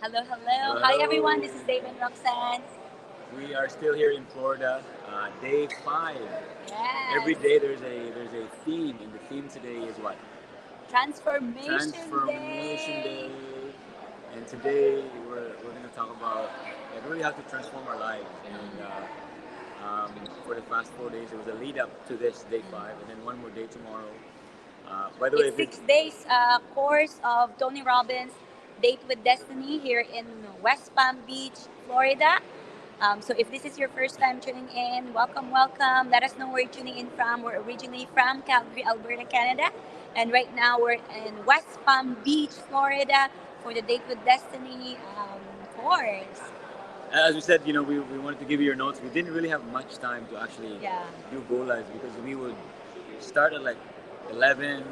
Hello, hello. Hi, everyone. Hello. This is Dave and Roxanne. We are still here in Florida, day 5. Every Yes. day there's a theme, and the theme today is what? Transformation Transformation Day. Day. And today we're going to talk about like really how to transform our lives. And for the past 4 days, there was a lead up to this day 5, and then one more day tomorrow. By the way, It's if it's 6 days course of Tony Robbins Date with Destiny here in West Palm Beach, Florida. So if this is your first time tuning in, welcome, welcome. Let us know where you're tuning in from. We're originally from Calgary, Alberta, Canada. And right now we're in West Palm Beach, Florida for the Date with Destiny course. as we said, we wanted to give you your notes. We didn't really have much time to actually Yeah. do go lives because we would start at like 11,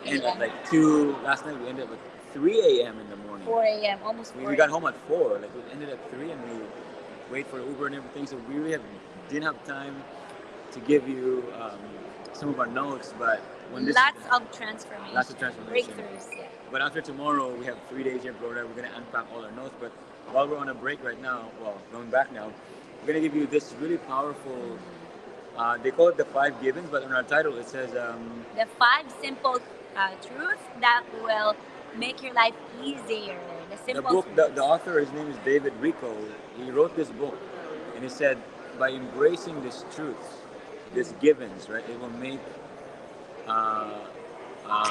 end at Yeah. like 2. Last night we ended up at 3 a.m. in the morning. 4 a.m., almost We 4 got a.m. home at 4. Like we ended at 3 and we wait for Uber and everything. So we really didn't have time to give you some of our notes. But when this Lots of transformation. lots of transformation. Breakthroughs. Yeah. But after tomorrow, we have 3 days here in Florida. We're going to unpack all our notes. But while we're on a break right now, well, going back now, we're going to give you this really powerful, they call it the 5 givens, but in our title it says, The 5 simple truths that will make your life easier. The the simple book, the truths. author, his name is David Rico. He wrote this book and he said, by embracing these truths, these givens, right, it will make uh, um,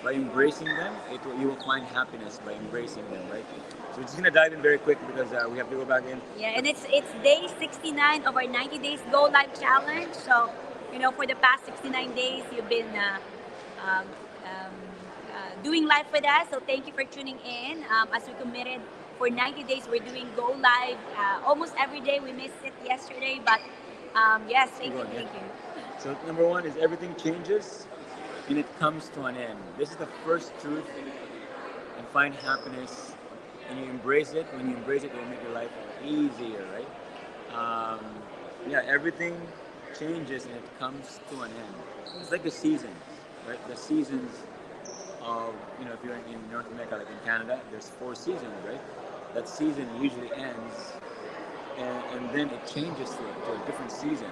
by embracing them, you will find happiness by embracing them, right? So we're just gonna dive in very quick because we have to go back in. Yeah, and it's day 69 of our 90 days Go Live challenge. So, for the past 69 days, you've been um, um, doing live with us. So thank you for tuning in. As we committed for 90 days, we're doing Go Live almost every day. We missed it yesterday, but yes, Keep thank you, going, yeah. thank you. So number one is everything changes and it comes to an end. This is the first truth, and find happiness and you embrace it. When you embrace it, it will make your life easier, right? Um, yeah, everything changes and it comes to an end. It's like the seasons, right? The seasons of, if you're in North America, like in Canada, there's 4 seasons, right? That season usually ends, and then it changes to a different season.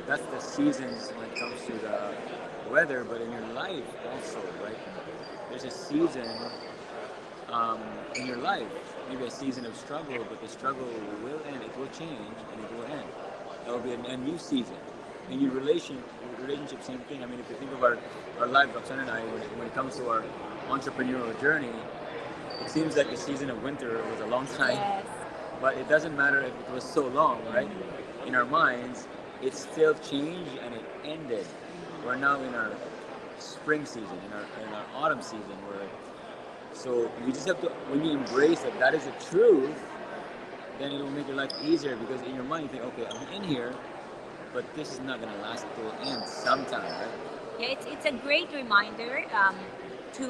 That's the seasons when it comes to the weather, but in your life also, right? There's a season um, in your life, maybe a season of struggle, but the struggle will end. It will change and it will end. There will be a new season. In your relationship, same thing. I mean, if you think of our life, Roxanne and I, when it comes to our entrepreneurial journey, it seems like the season of winter was a long time, Yes. but it doesn't matter if it was so long, right? In our minds, it still changed and it ended. We're now in our spring season, in our autumn season, where so you just have to, when you embrace that that is the truth, then it will make your life easier because in your mind you think, okay, I'm in here, but this is not gonna last till the end sometime, right? Yeah, it's a great reminder to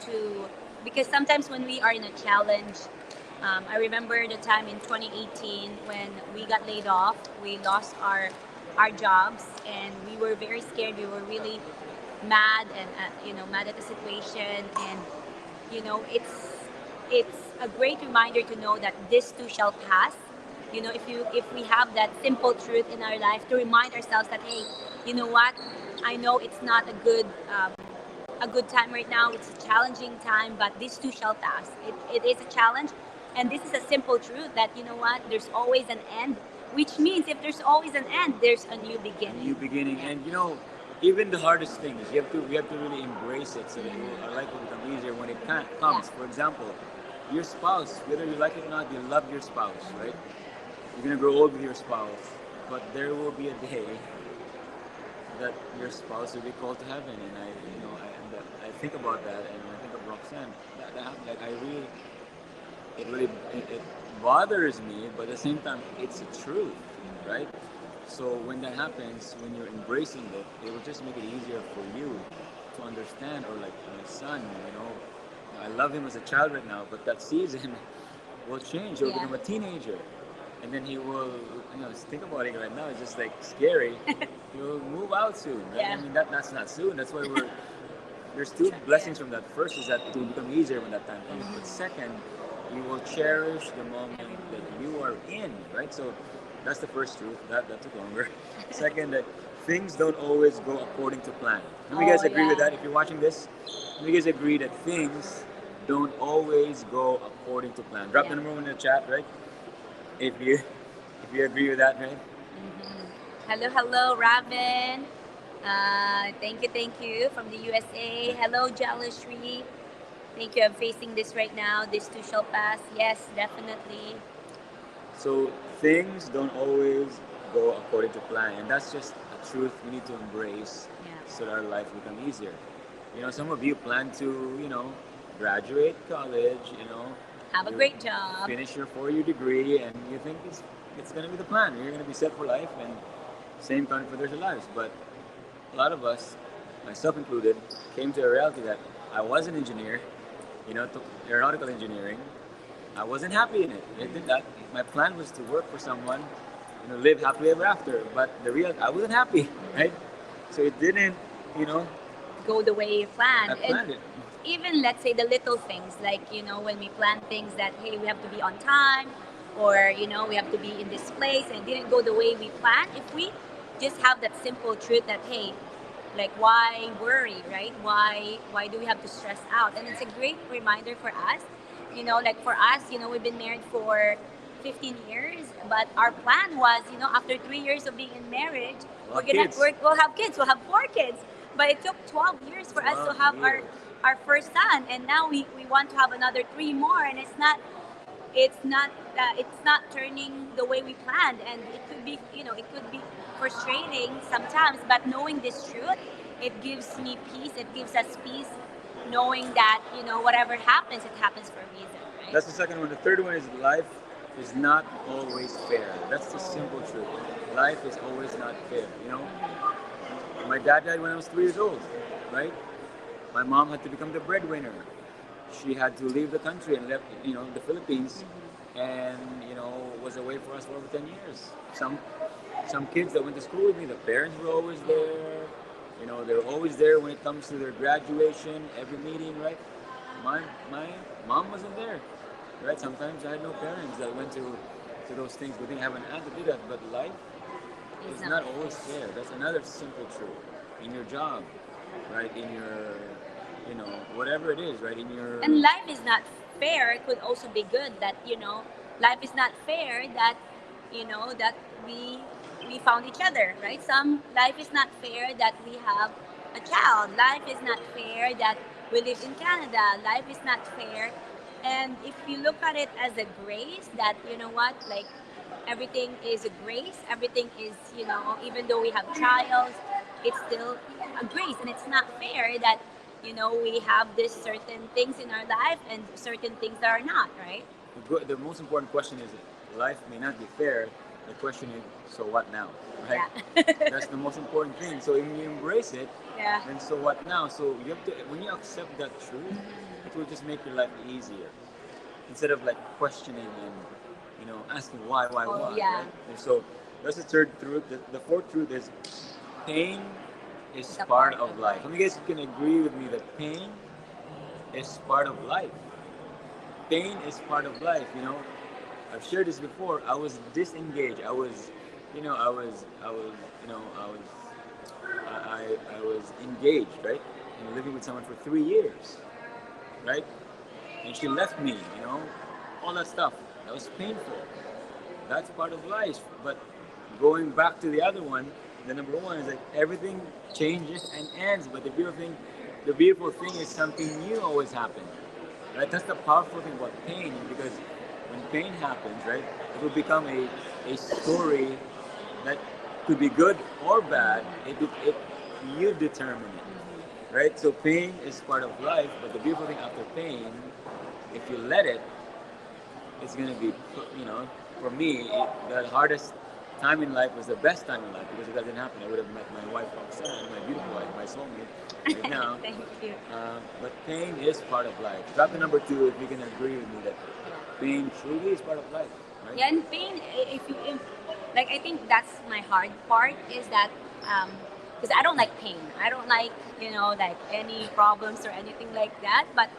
to because sometimes when we are in a challenge, I remember the time in 2018 when we got laid off, we lost our jobs, and we were very scared. We were really mad and mad at the situation, and it's a great reminder to know that this too shall pass. If we have that simple truth in our life to remind ourselves that, hey, you know what, I know it's not a good time right now. It's a challenging time, but this too shall pass. It is a challenge, and this is a simple truth that, you know what, there's always an end, which means if there's always an end, there's a new A new beginning. beginning, Yeah. and even the hardest things, we have to really embrace it so that our life will become easier when it Yeah. comes. For example, your spouse, whether you like it or not, you love your spouse, right? You're gonna grow old with your spouse, but there will be a day that your spouse will be called to heaven. And I think about that, and when I think of Roxanne, that happened. Like it really, it bothers me, but at the same time, it's the truth, right? So when that happens, when you're embracing it, it will just make it easier for you to understand. Or like my son, I love him as a child right now, but that season will change. He'll Yeah. become a teenager, and then he will, think about it right now. It's just like scary. He'll move out soon, right? I Yeah. mean, that's not soon. That's why we're there's two blessings from that. First is that it will become easier when that time comes. But second, you will cherish the moment that you are in, right? So that's the first truth. That took longer. Second, that things don't always go according to plan. Do you guys agree with that? If you're watching this, do you guys agree that things don't always go according to plan? Drop the number one in the chat, right? If you agree with that, right? Hello, hello, Robin. Thank you from the USA. Hello, Jalashri. Thank you. I'm facing this right now. This too shall pass. Yes, definitely. So things don't always go according to plan, and that's just a truth we need to embrace so that our life will become easier. Some of you plan to, graduate college, Have a you great job. finish your 4-year degree, and you think it's going to be the plan. You're going to be set for life, and same kind for the rest of lives. But a lot of us, myself included, came to a reality that I was an engineer, took aeronautical engineering. I wasn't happy in it. I did that. My plan was to work for someone, live happily ever after. But I wasn't happy, right? So it didn't, go the way you planned. I planned it. Even let's say the little things, like when we plan things that hey, we have to be on time, or we have to be in this place, and it didn't go the way we planned. If we just have that simple truth that hey, like why worry, right? Why do we have to stress out? And it's a great reminder for us. Like for us, we've been married for 15 years, but our plan was, after 3 years of being in marriage, we'll have kids, we'll have 4 kids. But it took 12 years for us to have our first son, and now we want to have another 3 more, and it's not turning the way we planned, and it could be frustrating sometimes. But knowing this truth, it gives me peace. It gives us peace, knowing that whatever happens, it happens for a reason. Right? That's the second one. The third one is life is not always fair. That's the simple truth. Life is always not fair. My dad died when I was 3 years old, right? My mom had to become the breadwinner. She had to leave the country and left, the Philippines, and was away for us for over 10 years. Some kids that went to school with me, the parents were always there. They were always there when it comes to their graduation, every meeting, right? My mom wasn't there, right? Sometimes I had no parents that went to those things. We didn't have an aunt to do that, but life is not always fair. That's another simple truth. In your job, right? In your, whatever it is, right? And life is not fair. It could also be good that life is not fair that that we found each other, right? Some life is not fair that we have a child. Life is not fair that we live in Canada. Life is not fair. And if you look at it as a grace, that like everything is a grace. Everything is, even though we have trials, it's still a grace. And it's not fair that, we have this certain things in our life and certain things that are not, right? The most important question is life may not be fair. The question is, so what now? Right? Yeah. That's the most important thing. So when you embrace it, then so what now? So you have to, when you accept that truth, it will just make your life easier. Instead of like questioning and asking why. Yeah. Right? And so that's the third truth. The fourth truth is pain is part of life. Some of you guys can agree with me that pain is part of life. Pain is part of life. I've shared this before. I was disengaged. I was engaged, right? And living with someone for 3 years, right? And she left me, all that stuff. That was painful. That's part of life. But going back to the other one, the number one is that everything changes and ends. But the beautiful thing is something new always happens. Right? That's the powerful thing about pain, because when pain happens, right, it will become a story that could be good or bad. You determine it, right? So pain is part of life, but the beautiful thing after pain, if you let it, it's gonna be, for me, the hardest time in life was the best time in life, because if that didn't happen, I would have met my wife, Roxanne, my beautiful wife, my soulmate, right now. Thank you. But pain is part of life. Drop the number 2 if you can agree with me that pain truly is part of life, right? Yeah, and pain, if I think that's my hard part, is that because I don't like pain. I don't like, like any problems or anything like that. But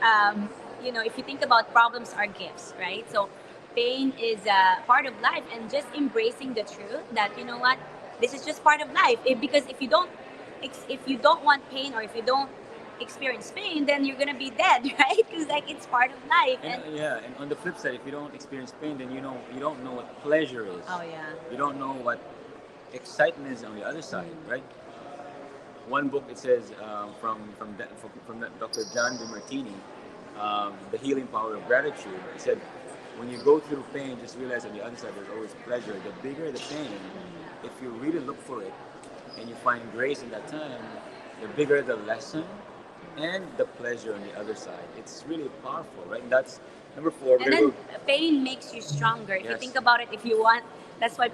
um, if you think about problems are gifts, right? So pain is a part of life, and just embracing the truth that this is just part of life. Because if you don't want pain, or if you don't experience pain, then you're gonna be dead, right? Because like it's part of life. And yeah, and on the flip side, if you don't experience pain, then you don't know what pleasure is. Oh yeah. You don't know what excitement is on the other side, right? One book it says from Dr. John DeMartini, The Healing Power of Gratitude. It said, when you go through pain, just realize on the other side there's always pleasure. The bigger the pain, if you really look for it and you find grace in that time, the bigger the lesson and the pleasure on the other side. It's really powerful, right? And that's number 4. And then pain makes you stronger. If you think about it, if you want, that's why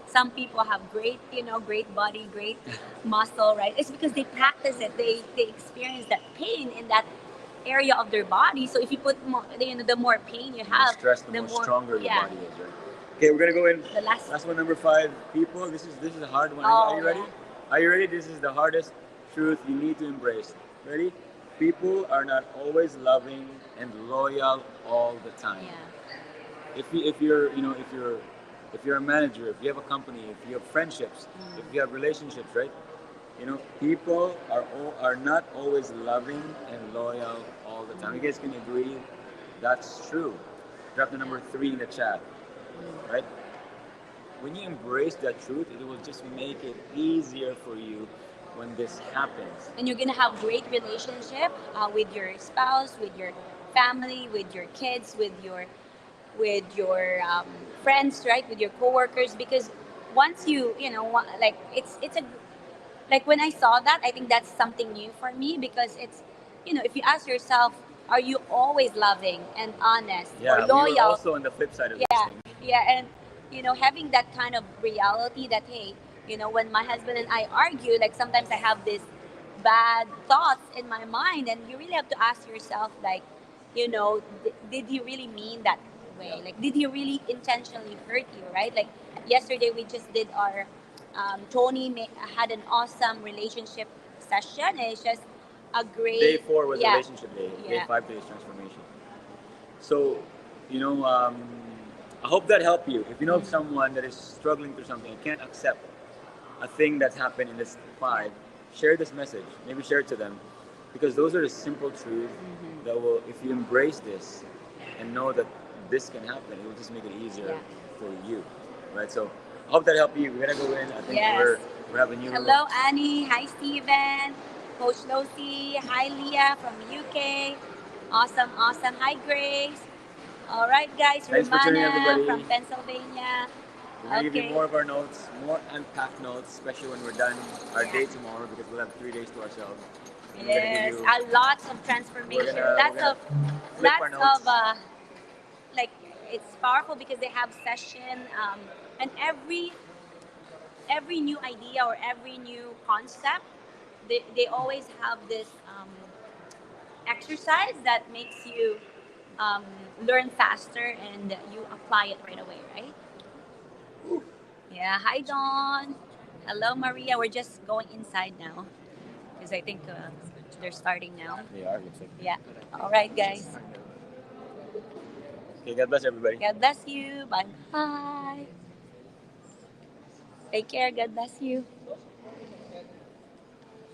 some people have great, great body, great muscle, right? It's because they practice it. They experience that pain in that area of their body. So if you put more, the more pain you have, stress, the more stronger your body is, right? Okay, we're gonna go in. The last one, number 5. People, this is a hard one. Oh, are you ready? yeah. Are you ready? This is the hardest truth you need to embrace. Ready? People are not always loving and loyal all the time. Yeah. If you're a manager, if you have a company, if you have friendships, if you have relationships, right? People are not always loving and loyal all the time. You guys can agree that's true. Drop the number 3 in the chat, right? When you embrace that truth, it will just make it easier for you when this happens. And you're gonna have great relationship with your spouse, with your family, with your kids, with your friends, right? With your coworkers, because once like it's a like when I saw that, I think that's something new for me, because it's if you ask yourself, are you always loving and honest or loyal? We were also on the flip side of this thing. And having that kind of reality that, hey, when my husband and I argue, like sometimes I have this bad thoughts in my mind, and you really have to ask yourself, like, did he really mean that way? Like, did he really intentionally hurt you, right? Like yesterday we just did our Tony had an awesome relationship session, and it's just a great day 4 was relationship day. Day 5 days transformation. So, I hope that helped you. If you know someone that is struggling through something and can't accept a thing that's happened in this 5, share this message. Maybe share it to them, because those are the simple truths that will, if you embrace this and know that this can happen, it will just make it easier for you, right? So I hope that helped you. We're gonna go in. I think we're having new. Hello, Annie. Hi, Steven. Coach Losi. Hi, Leah from the UK. Awesome. Hi, Grace. All right, guys. Thanks for tuning in, everybody. From Pennsylvania. We're going to give you more of our notes, more unpacked notes, especially when we're done our day tomorrow, because we'll have 3 days to ourselves. And yes, a lot of transformation. Like, it's powerful because they have session, and every new idea or every new concept, they always have this exercise that makes you learn faster, and you apply it right away, right? Yeah, hi Dawn. Hello Maria. We're just going inside now because I think they're starting now. They are, looks like. Yeah. All right, guys. Okay, God bless everybody. God bless you. Bye. Bye. Take care. God bless you.